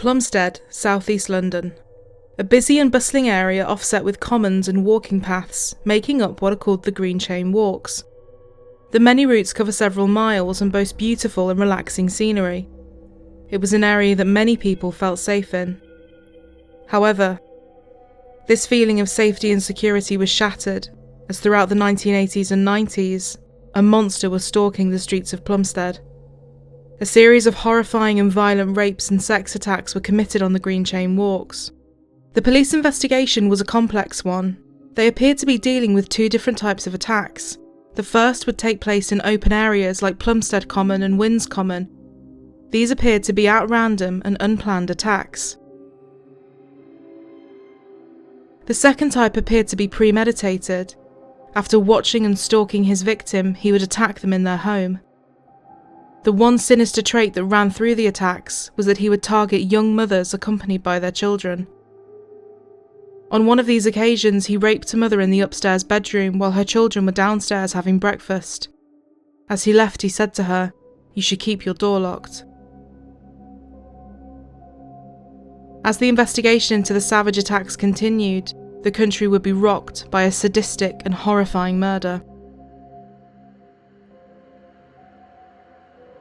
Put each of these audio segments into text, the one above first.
Plumstead, southeast London. A busy and bustling area offset with commons and walking paths, making up what are called the Green Chain Walks. The many routes cover several miles and boast beautiful and relaxing scenery. It was an area that many people felt safe in. However, this feeling of safety and security was shattered, as throughout the 1980s and 90s, a monster was stalking the streets of Plumstead. A series of horrifying and violent rapes and sex attacks were committed on the Green Chain Walks. The police investigation was a complex one. They appeared to be dealing with two different types of attacks. The first would take place in open areas like Plumstead Common and Winds Common. These appeared to be at random and unplanned attacks. The second type appeared to be premeditated. After watching and stalking his victim, he would attack them in their home. The one sinister trait that ran through the attacks was that he would target young mothers accompanied by their children. On one of these occasions, he raped a mother in the upstairs bedroom while her children were downstairs having breakfast. As he left, he said to her, "You should keep your door locked." As the investigation into the savage attacks continued, the country would be rocked by a sadistic and horrifying murder.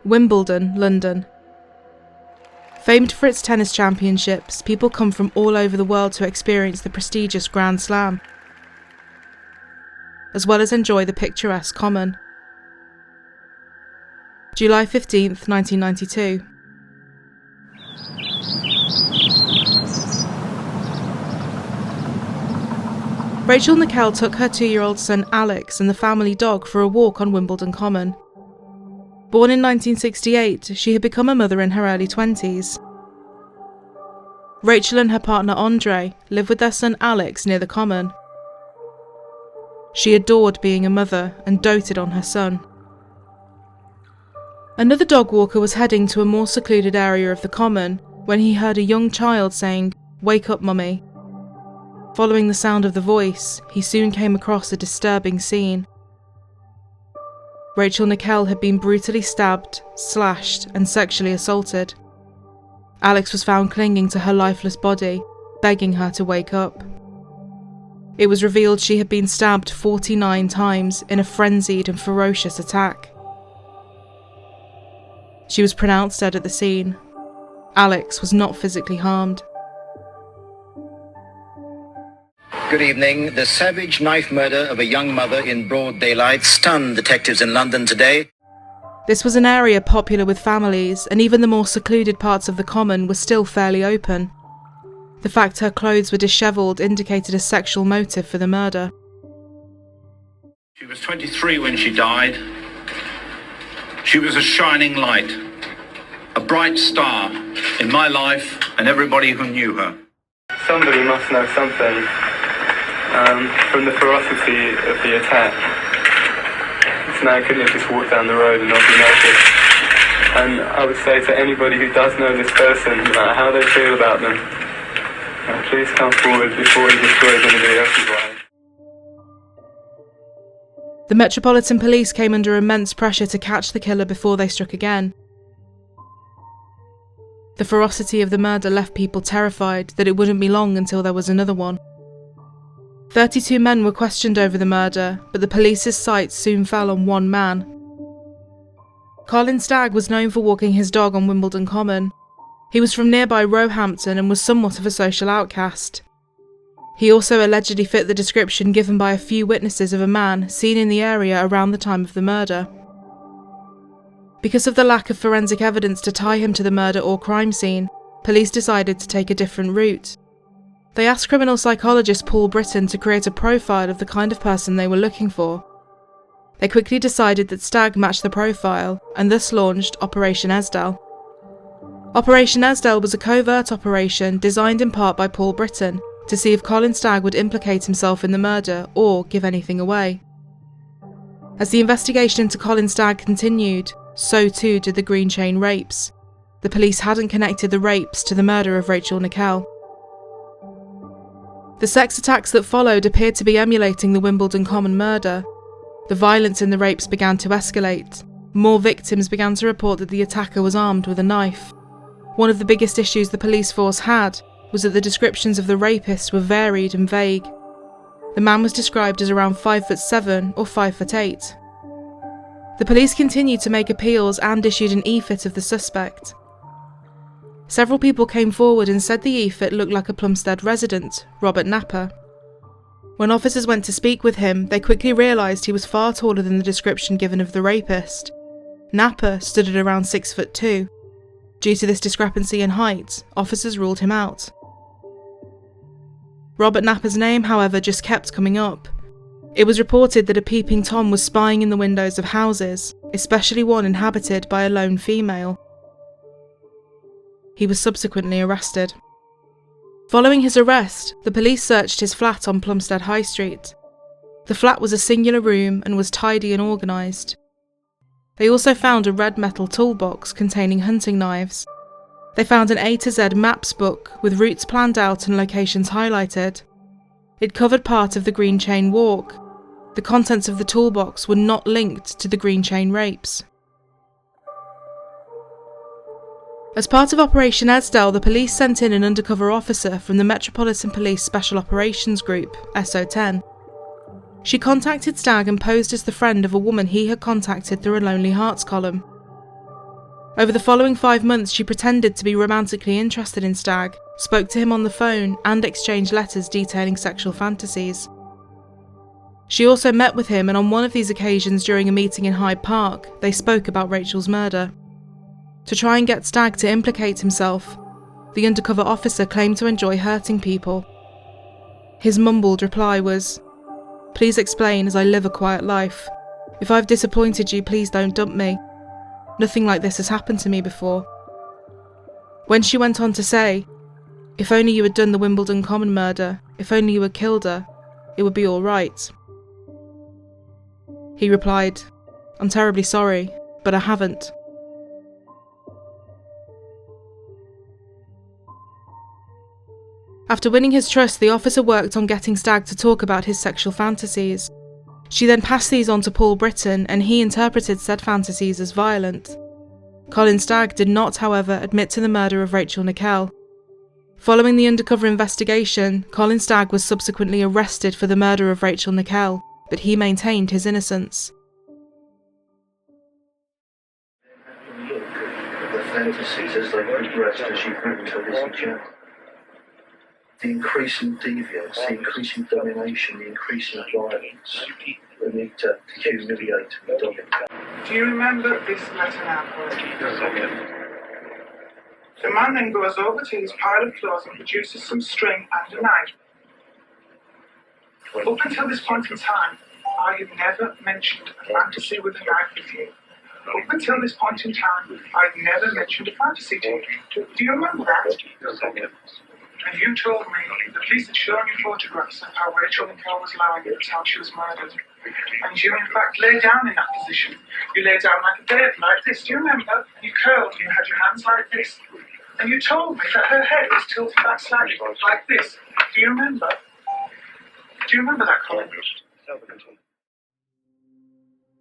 Wimbledon, London. Famed for its tennis championships, people come from all over the world to experience the prestigious Grand Slam, as well as enjoy the picturesque Common. July 15th, 1992. Rachel Nickel took her 2-year-old son Alex and the family dog for a walk on Wimbledon Common. Born in 1968, she had become a mother in her early 20s. Rachel and her partner Andre lived with their son Alex near the Common. She adored being a mother and doted on her son. Another dog walker was heading to a more secluded area of the Common when he heard a young child saying, "Wake up, mummy." Following the sound of the voice, he soon came across a disturbing scene. Rachel Nickel had been brutally stabbed, slashed, and sexually assaulted. Alex was found clinging to her lifeless body, begging her to wake up. It was revealed she had been stabbed 49 times in a frenzied and ferocious attack. She was pronounced dead at the scene. Alex was not physically harmed. Good evening. The savage knife murder of a young mother in broad daylight stunned detectives in London today. This was an area popular with families, and even the more secluded parts of the Common were still fairly open. The fact her clothes were dishevelled indicated a sexual motive for the murder. She was 23 when she died. She was a shining light, a bright star in my life and everybody who knew her. Somebody must know something. From the ferocity of the attack. So now I couldn't have just walked down the road and not be noticed. And I would say to anybody who does know this person, no matter how they feel about them, please come forward before he destroys anybody else's life. The Metropolitan Police came under immense pressure to catch the killer before they struck again. The ferocity of the murder left people terrified that it wouldn't be long until there was another one. 32 men were questioned over the murder, but the police's sights soon fell on one man. Colin Stagg was known for walking his dog on Wimbledon Common. He was from nearby Roehampton and was somewhat of a social outcast. He also allegedly fit the description given by a few witnesses of a man seen in the area around the time of the murder. Because of the lack of forensic evidence to tie him to the murder or crime scene, police decided to take a different route. They asked criminal psychologist Paul Britton to create a profile of the kind of person they were looking for. They quickly decided that Stagg matched the profile, and thus launched Operation Esdell. Operation Esdell was a covert operation designed in part by Paul Britton to see if Colin Stagg would implicate himself in the murder or give anything away. As the investigation into Colin Stagg continued, so too did the Green Chain rapes. The police hadn't connected the rapes to the murder of Rachel Nickel. The sex attacks that followed appeared to be emulating the Wimbledon Common murder. The violence in the rapes began to escalate. More victims began to report that the attacker was armed with a knife. One of the biggest issues the police force had was that the descriptions of the rapists were varied and vague. The man was described as around 5'7" or 5'8". The police continued to make appeals and issued an e-fit of the suspect. Several people came forward and said the e-fit looked like a Plumstead resident, Robert Napper. When officers went to speak with him, they quickly realised he was far taller than the description given of the rapist. Napper stood at around 6'2". Due to this discrepancy in height, officers ruled him out. Robert Napper's name, however, just kept coming up. It was reported that a peeping Tom was spying in the windows of houses, especially one inhabited by a lone female. He was subsequently arrested. Following his arrest, the police searched his flat on Plumstead High Street. The flat was a singular room and was tidy and organised. They also found a red metal toolbox containing hunting knives. They found an A to Z maps book with routes planned out and locations highlighted. It covered part of the Green Chain Walk. The contents of the toolbox were not linked to the Green Chain rapes. As part of Operation Esdell, the police sent in an undercover officer from the Metropolitan Police Special Operations Group, SO10. She contacted Stagg and posed as the friend of a woman he had contacted through a Lonely Hearts column. Over the following 5 months, she pretended to be romantically interested in Stagg, spoke to him on the phone, and exchanged letters detailing sexual fantasies. She also met with him, and on one of these occasions during a meeting in Hyde Park, they spoke about Rachel's murder. To try and get Stagg to implicate himself, the undercover officer claimed to enjoy hurting people. His mumbled reply was, "Please explain, as I live a quiet life. If I've disappointed you, please don't dump me. Nothing like this has happened to me before." When she went on to say, "If only you had done the Wimbledon common murder, if only you had killed her, it would be all right." He replied, "I'm terribly sorry, but I haven't." After winning his trust, the officer worked on getting Stagg to talk about his sexual fantasies. She then passed these on to Paul Britton, and he interpreted said fantasies as violent. Colin Stagg did not, however, admit to the murder of Rachel Nickell. Following the undercover investigation, Colin Stagg was subsequently arrested for the murder of Rachel Nickell, but he maintained his innocence. The fantasies as they progressed as you grew into this journey. The increasing deviance, the increasing domination, the increasing violence, the need to humiliate and dominate. Do you remember this letter now, Paul? The man then goes over to his pile of clothes and produces some string and a knife. Up until this point in time, I had never mentioned a fantasy with a knife with you. Up until this point in time, I had never mentioned a fantasy to you. Do you remember that? And you told me the police had shown you photographs of how Rachel Nickell was lying at the time she was murdered. And you, in fact, lay down in that position. You lay down like a babe, like this. Do you remember? You curled and you had your hands like this. And you told me that her head was tilted back slightly, like this. Do you remember? Do you remember that, Colin?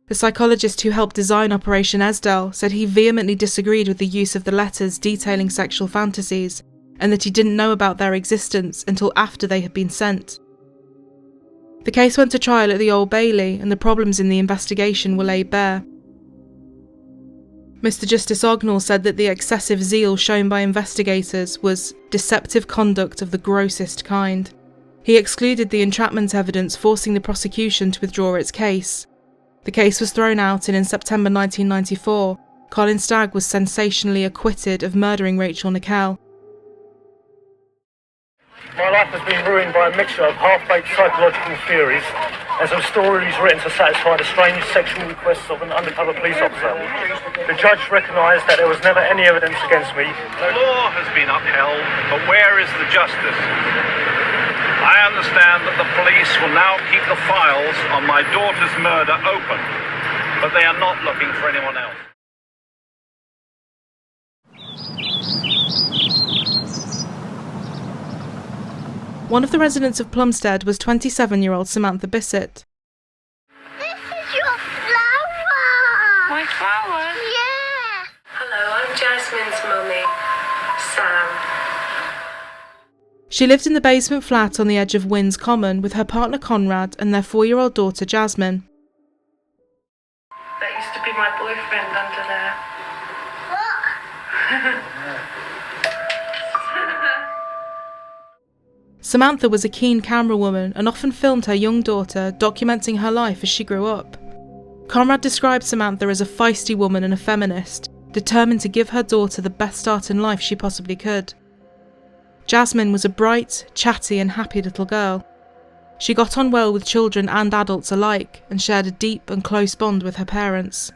The psychologist who helped design Operation Esdell said he vehemently disagreed with the use of the letters detailing sexual fantasies, and that he didn't know about their existence until after they had been sent. The case went to trial at the Old Bailey, and the problems in the investigation were laid bare. Mr. Justice Ognall said that the excessive zeal shown by investigators was deceptive conduct of the grossest kind. He excluded the entrapment evidence, forcing the prosecution to withdraw its case. The case was thrown out, and in September 1994, Colin Stagg was sensationally acquitted of murdering Rachel Nickell. My life has been ruined by a mixture of half-baked psychological theories and some stories written to satisfy the strange sexual requests of an undercover police officer. The judge recognised that there was never any evidence against me. The law has been upheld, but where is the justice? I understand that the police will now keep the files on my daughter's murder open, but they are not looking for anyone else. One of the residents of Plumstead was 27-year-old Samantha Bissett. This is your flower! My flower? Yeah! Hello, I'm Jasmine's mummy. She lived in the basement flat on the edge of Wynn's Common with her partner Conrad and their 4-year-old daughter Jasmine. That used to be my boyfriend under there. Samantha was a keen camera woman and often filmed her young daughter, documenting her life as she grew up. Conrad described Samantha as a feisty woman and a feminist, determined to give her daughter the best start in life she possibly could. Jasmine was a bright, chatty and happy little girl. She got on well with children and adults alike and shared a deep and close bond with her parents.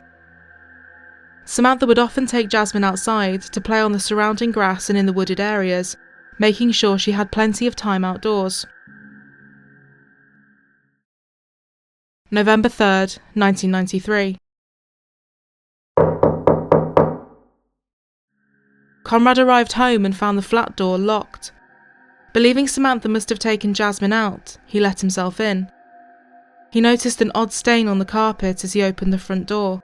Samantha would often take Jasmine outside to play on the surrounding grass and in the wooded areas, making sure she had plenty of time outdoors. November 3rd, 1993. Conrad arrived home and found the flat door locked. Believing Samantha must have taken Jasmine out, he let himself in. He noticed an odd stain on the carpet as he opened the front door.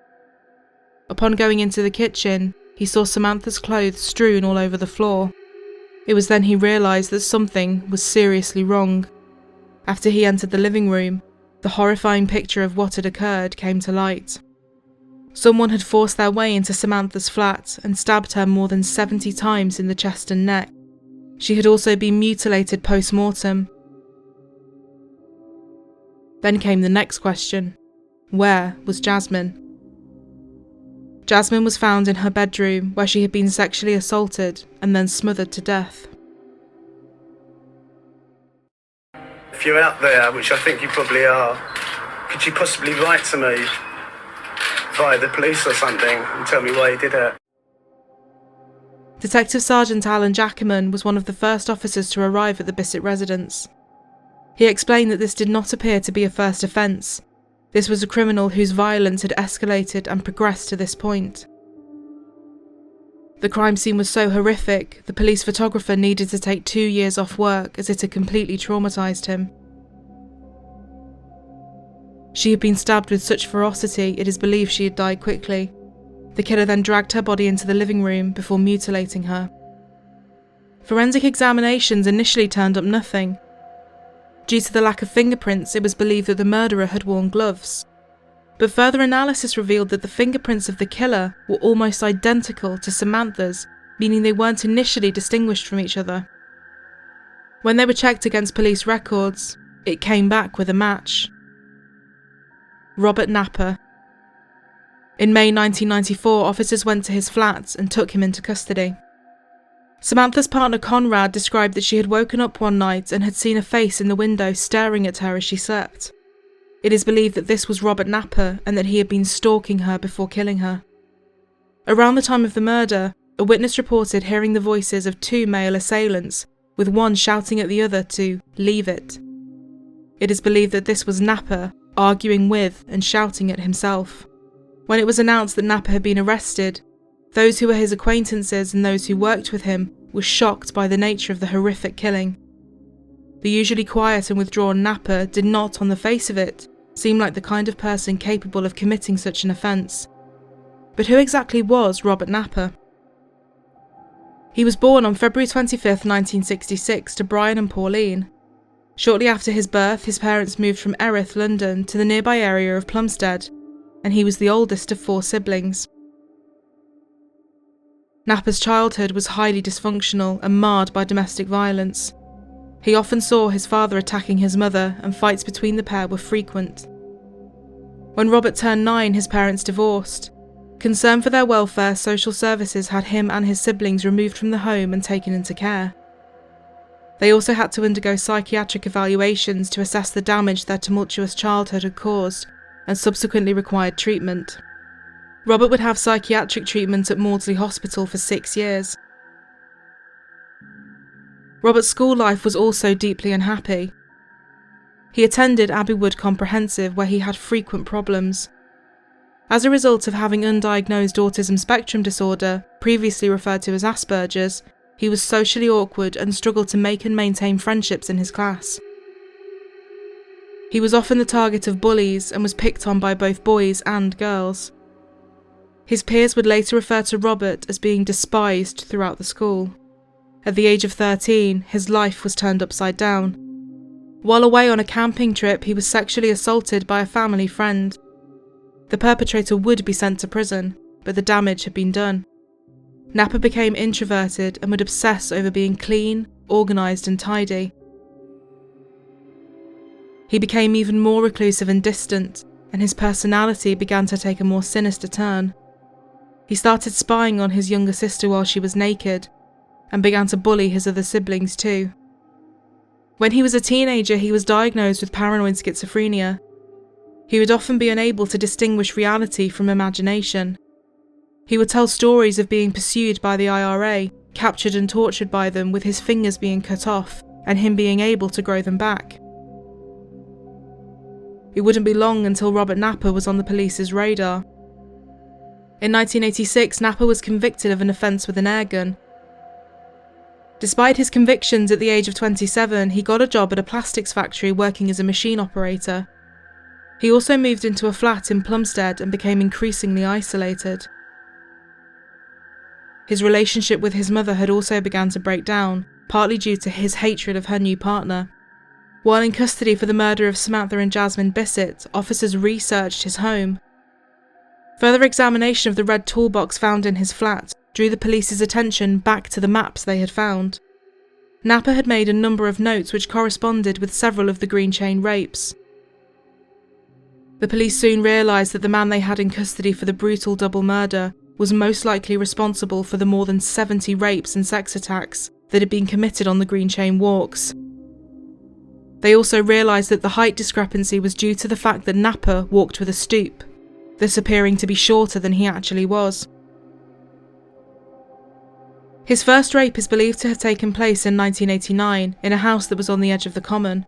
Upon going into the kitchen, he saw Samantha's clothes strewn all over the floor. It was then he realised that something was seriously wrong. After he entered the living room, the horrifying picture of what had occurred came to light. Someone had forced their way into Samantha's flat and stabbed her more than 70 times in the chest and neck. She had also been mutilated post-mortem. Then came the next question. Where was Jasmine? Jasmine was found in her bedroom where she had been sexually assaulted and then smothered to death. If you're out there, which I think you probably are, could you possibly write to me via the police or something and tell me why you did it? Detective Sergeant Alan Jackerman was one of the first officers to arrive at the Bissett residence. He explained that this did not appear to be a first offence. This was a criminal whose violence had escalated and progressed to this point. The crime scene was so horrific, the police photographer needed to take 2 years off work as it had completely traumatised him. She had been stabbed with such ferocity it is believed she had died quickly. The killer then dragged her body into the living room before mutilating her. Forensic examinations initially turned up nothing. Due to the lack of fingerprints, it was believed that the murderer had worn gloves. But further analysis revealed that the fingerprints of the killer were almost identical to Samantha's, meaning they weren't initially distinguished from each other. When they were checked against police records, it came back with a match. Robert Napper. In May 1994, officers went to his flat and took him into custody. Samantha's partner Conrad described that she had woken up one night and had seen a face in the window staring at her as she slept. It is believed that this was Robert Napper and that he had been stalking her before killing her. Around the time of the murder, a witness reported hearing the voices of 2 male assailants, with one shouting at the other to leave it. It is believed that this was Napper arguing with and shouting at himself. When it was announced that Napper had been arrested, those who were his acquaintances and those who worked with him were shocked by the nature of the horrific killing. The usually quiet and withdrawn Napper did not, on the face of it, seem like the kind of person capable of committing such an offence. But who exactly was Robert Napper? He was born on February 25, 1966 to Brian and Pauline. Shortly after his birth, his parents moved from Erith, London to the nearby area of Plumstead, and he was the oldest of 4 siblings. Napper's childhood was highly dysfunctional and marred by domestic violence. He often saw his father attacking his mother, and fights between the pair were frequent. When Robert turned 9, his parents divorced. Concerned for their welfare, social services had him and his siblings removed from the home and taken into care. They also had to undergo psychiatric evaluations to assess the damage their tumultuous childhood had caused, and subsequently required treatment. Robert would have psychiatric treatment at Maudsley Hospital for 6 years. Robert's school life was also deeply unhappy. He attended Abbey Wood Comprehensive, where he had frequent problems. As a result of having undiagnosed autism spectrum disorder, previously referred to as Asperger's, he was socially awkward and struggled to make and maintain friendships in his class. He was often the target of bullies and was picked on by both boys and girls. His peers would later refer to Robert as being despised throughout the school. At the age of 13, his life was turned upside down. While away on a camping trip, he was sexually assaulted by a family friend. The perpetrator would be sent to prison, but the damage had been done. Napper became introverted and would obsess over being clean, organised and tidy. He became even more reclusive and distant, and his personality began to take a more sinister turn. He started spying on his younger sister while she was naked, and began to bully his other siblings too. When he was a teenager, he was diagnosed with paranoid schizophrenia. He would often be unable to distinguish reality from imagination. He would tell stories of being pursued by the IRA, captured and tortured by them with his fingers being cut off, and him being able to grow them back. It wouldn't be long until Robert Napper was on the police's radar. In 1986, Napper was convicted of an offence with an airgun. Despite his convictions at the age of 27, he got a job at a plastics factory working as a machine operator. He also moved into a flat in Plumstead and became increasingly isolated. His relationship with his mother had also begun to break down, partly due to his hatred of her new partner. While in custody for the murder of Samantha and Jasmine Bissett, officers researched his home. Further examination of the red toolbox found in his flat drew the police's attention back to the maps they had found. Napper had made a number of notes which corresponded with several of the Green Chain rapes. The police soon realised that the man they had in custody for the brutal double murder was most likely responsible for the more than 70 rapes and sex attacks that had been committed on the Green Chain walks. They also realised that the height discrepancy was due to the fact that Napper walked with a stoop, this appearing to be shorter than he actually was. His first rape is believed to have taken place in 1989 in a house that was on the edge of the common.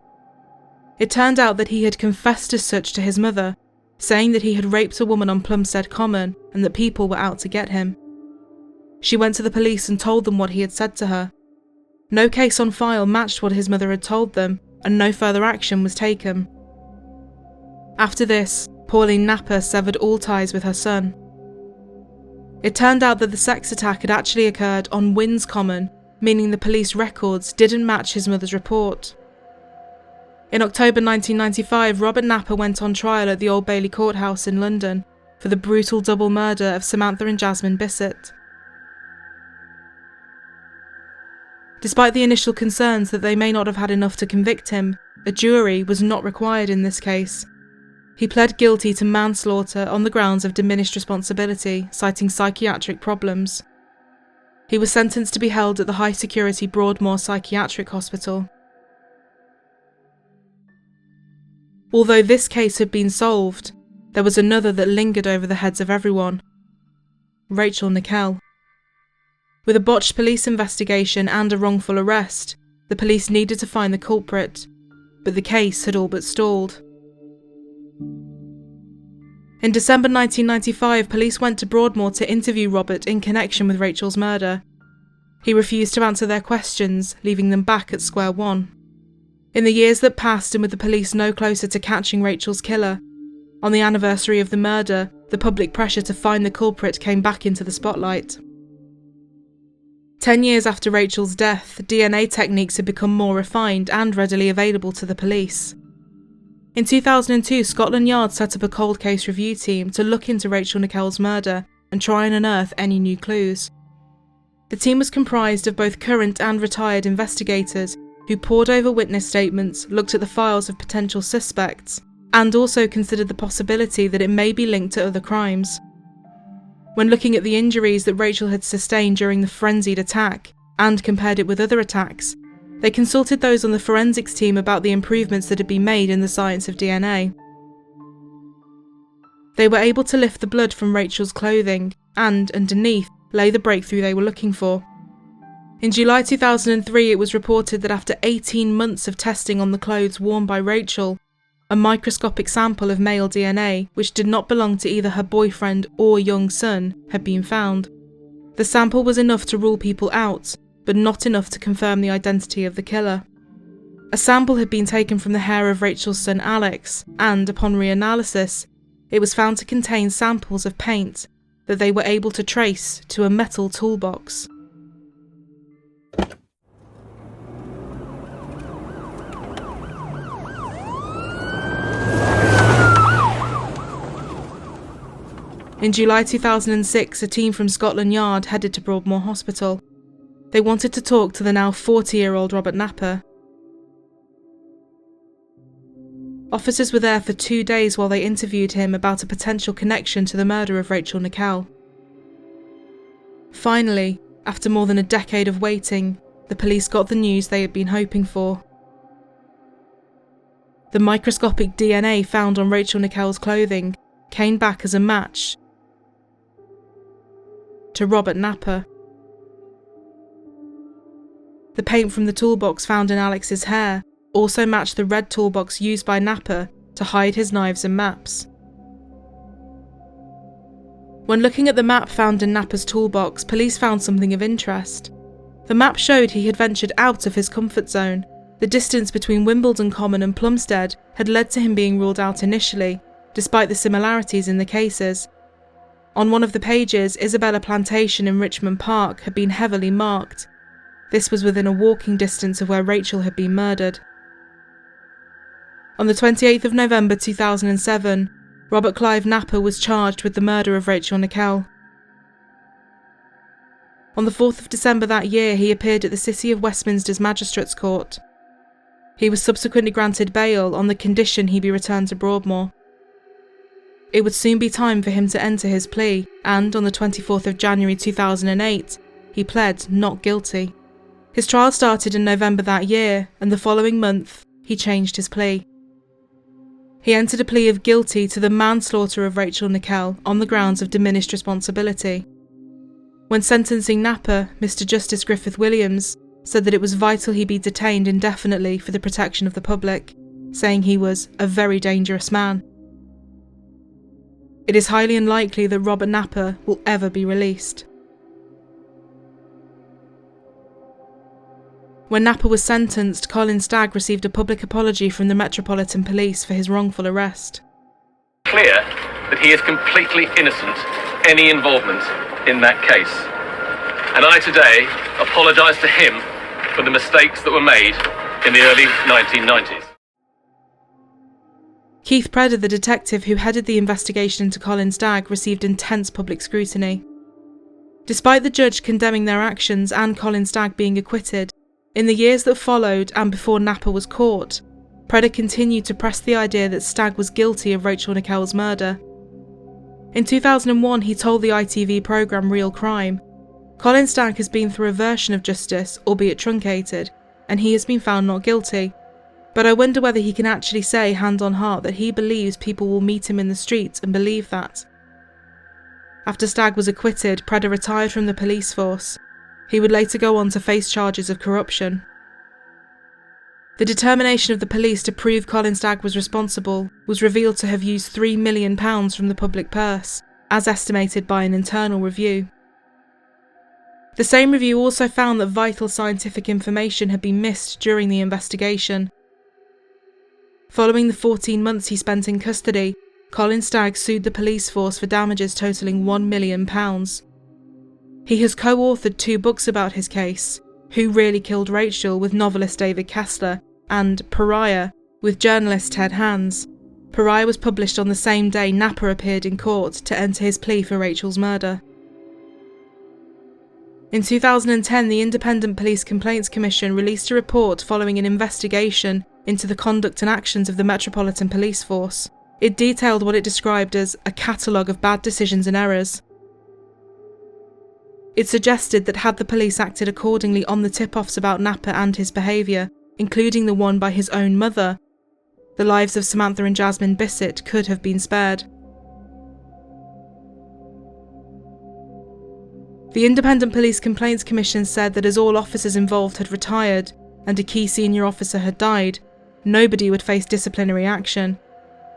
It turned out that he had confessed as such to his mother, saying that he had raped a woman on Plumstead Common and that people were out to get him. She went to the police and told them what he had said to her. No case on file matched what his mother had told them, and no further action was taken. After this, Pauline Napper severed all ties with her son. It turned out that the sex attack had actually occurred on Wynns Common, meaning the police records didn't match his mother's report. In October 1995, Robert Napper went on trial at the Old Bailey Courthouse in London for the brutal double murder of Samantha and Jasmine Bissett. Despite the initial concerns that they may not have had enough to convict him, a jury was not required in this case. He pled guilty to manslaughter on the grounds of diminished responsibility, citing psychiatric problems. He was sentenced to be held at the high-security Broadmoor Psychiatric Hospital. Although this case had been solved, there was another that lingered over the heads of everyone. Rachel Nickell. With a botched police investigation and a wrongful arrest, the police needed to find the culprit, but the case had all but stalled. In December 1995, police went to Broadmoor to interview Robert in connection with Rachel's murder. He refused to answer their questions, leaving them back at square one. In the years that passed and with the police no closer to catching Rachel's killer, on the anniversary of the murder, the public pressure to find the culprit came back into the spotlight. 10 years after Rachel's death, DNA techniques had become more refined and readily available to the police. In 2002, Scotland Yard set up a cold case review team to look into Rachel Nickell's murder and try and unearth any new clues. The team was comprised of both current and retired investigators who pored over witness statements, looked at the files of potential suspects, and also considered the possibility that it may be linked to other crimes. When looking at the injuries that Rachel had sustained during the frenzied attack, and compared it with other attacks, they consulted those on the forensics team about the improvements that had been made in the science of DNA. They were able to lift the blood from Rachel's clothing, and, underneath, lay the breakthrough they were looking for. In July 2003, it was reported that after 18 months of testing on the clothes worn by Rachel, a microscopic sample of male DNA, which did not belong to either her boyfriend or young son, had been found. The sample was enough to rule people out, but not enough to confirm the identity of the killer. A sample had been taken from the hair of Rachel's son Alex, and upon reanalysis, it was found to contain samples of paint that they were able to trace to a metal toolbox. In July 2006, a team from Scotland Yard headed to Broadmoor Hospital. They wanted to talk to the now 40-year-old Robert Napper. Officers were there for 2 days while they interviewed him about a potential connection to the murder of Rachel Nickell. Finally, after more than a decade of waiting, the police got the news they had been hoping for. The microscopic DNA found on Rachel Nickell's clothing came back as a match to Robert Napper. The paint from the toolbox found in Alex's hair also matched the red toolbox used by Napper to hide his knives and maps. When looking at the map found in Napper's toolbox, police found something of interest. The map showed he had ventured out of his comfort zone. The distance between Wimbledon Common and Plumstead had led to him being ruled out initially, despite the similarities in the cases. On one of the pages, Isabella Plantation in Richmond Park had been heavily marked. This was within a walking distance of where Rachel had been murdered. On the 28th of November 2007, Robert Clive Napper was charged with the murder of Rachel Nickell. On the 4th of December that year, he appeared at the City of Westminster's Magistrates' Court. He was subsequently granted bail on the condition he be returned to Broadmoor. It would soon be time for him to enter his plea, and on the 24th of January 2008, he pled not guilty. His trial started in November that year, and the following month, he changed his plea. He entered a plea of guilty to the manslaughter of Rachel Nickell on the grounds of diminished responsibility. When sentencing Napper, Mr. Justice Griffith Williams said that it was vital he be detained indefinitely for the protection of the public, saying he was a very dangerous man. It is highly unlikely that Robert Napper will ever be released. When Napper was sentenced, Colin Stagg received a public apology from the Metropolitan Police for his wrongful arrest. Clear that he is completely innocent of any involvement in that case. And I today apologise to him for the mistakes that were made in the early 1990s. Keith Predder, the detective who headed the investigation into Colin Stagg, received intense public scrutiny. Despite the judge condemning their actions and Colin Stagg being acquitted, in the years that followed and before Napper was caught, Predder continued to press the idea that Stagg was guilty of Rachel Nickell's murder. In 2001, he told the ITV programme Real Crime, "Colin Stagg has been through a version of justice, albeit truncated, and he has been found not guilty. But I wonder whether he can actually say hand on heart that he believes people will meet him in the streets and believe that." After Stagg was acquitted, Predder retired from the police force. He would later go on to face charges of corruption. The determination of the police to prove Colin Stagg was responsible was revealed to have used £3 million from the public purse, as estimated by an internal review. The same review also found that vital scientific information had been missed during the investigation. Following the 14 months he spent in custody, Colin Stagg sued the police force for damages totalling £1 million. He has co-authored 2 books about his case, Who Really Killed Rachel with novelist David Kessler, and Pariah with journalist Ted Hands. Pariah was published on the same day Napper appeared in court to enter his plea for Rachel's murder. In 2010, the Independent Police Complaints Commission released a report following an investigation into the conduct and actions of the Metropolitan Police Force. It detailed what it described as a catalogue of bad decisions and errors. It suggested that had the police acted accordingly on the tip-offs about Napper and his behaviour, including the one by his own mother, the lives of Samantha and Jasmine Bissett could have been spared. The Independent Police Complaints Commission said that as all officers involved had retired and a key senior officer had died, nobody would face disciplinary action.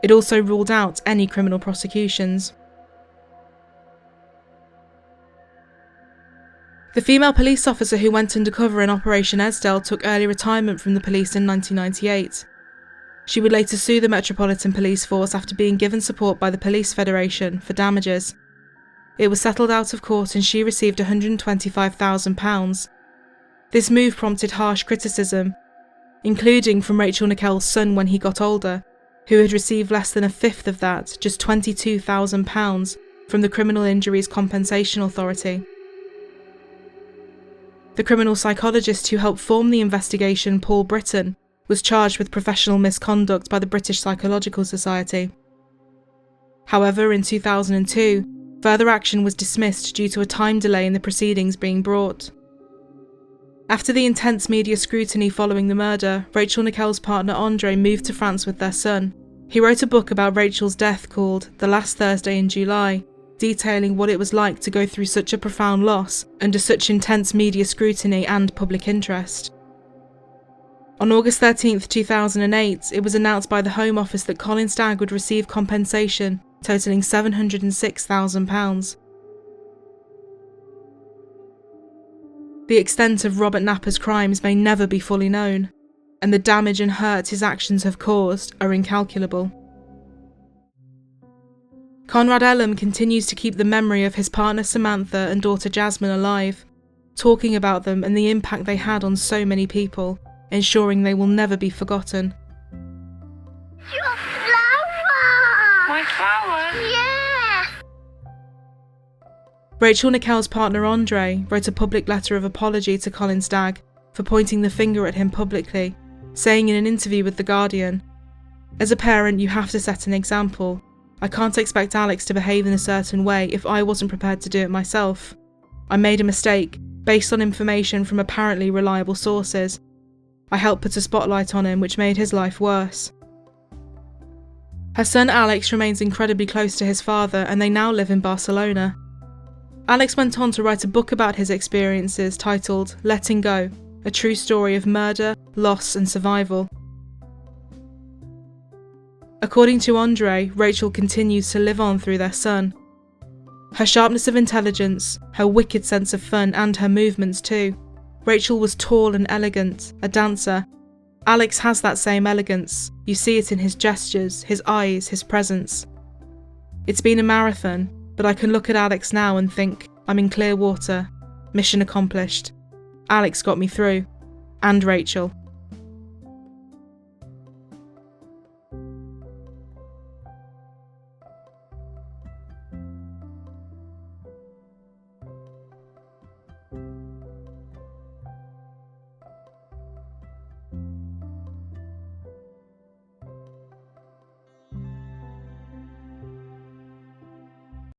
It also ruled out any criminal prosecutions. The female police officer who went undercover in Operation Esdell took early retirement from the police in 1998. She would later sue the Metropolitan Police Force after being given support by the Police Federation for damages. It was settled out of court and she received £125,000. This move prompted harsh criticism, including from Rachel Nickell's son when he got older, who had received less than a fifth of that, just £22,000, from the Criminal Injuries Compensation Authority. The criminal psychologist who helped form the investigation, Paul Britton, was charged with professional misconduct by the British Psychological Society. However, in 2002, further action was dismissed due to a time delay in the proceedings being brought. After the intense media scrutiny following the murder, Rachel Nickel's partner Andre moved to France with their son. He wrote a book about Rachel's death called The Last Thursday in July, detailing what it was like to go through such a profound loss under such intense media scrutiny and public interest. On August 13, 2008, it was announced by the Home Office that Colin Stagg would receive compensation totalling £706,000. The extent of Robert Napper's crimes may never be fully known, and the damage and hurt his actions have caused are incalculable. Conrad Ellum continues to keep the memory of his partner Samantha and daughter Jasmine alive, talking about them and the impact they had on so many people, ensuring they will never be forgotten. Your flower! My flower? Yeah! Rachel Nickel's partner Andre wrote a public letter of apology to Colin Stagg for pointing the finger at him publicly, saying in an interview with The Guardian, "As a parent, you have to set an example. I can't expect Alex to behave in a certain way if I wasn't prepared to do it myself. I made a mistake, based on information from apparently reliable sources. I helped put a spotlight on him, which made his life worse." Her son Alex remains incredibly close to his father, and they now live in Barcelona. Alex went on to write a book about his experiences titled Letting Go, a true story of murder, loss and survival. According to Andre, Rachel continues to live on through their son. Her sharpness of intelligence, her wicked sense of fun and her movements too. Rachel was tall and elegant, a dancer. Alex has that same elegance. You see it in his gestures, his eyes, his presence. It's been a marathon, but I can look at Alex now and think, I'm in clear water. Mission accomplished. Alex got me through. And Rachel.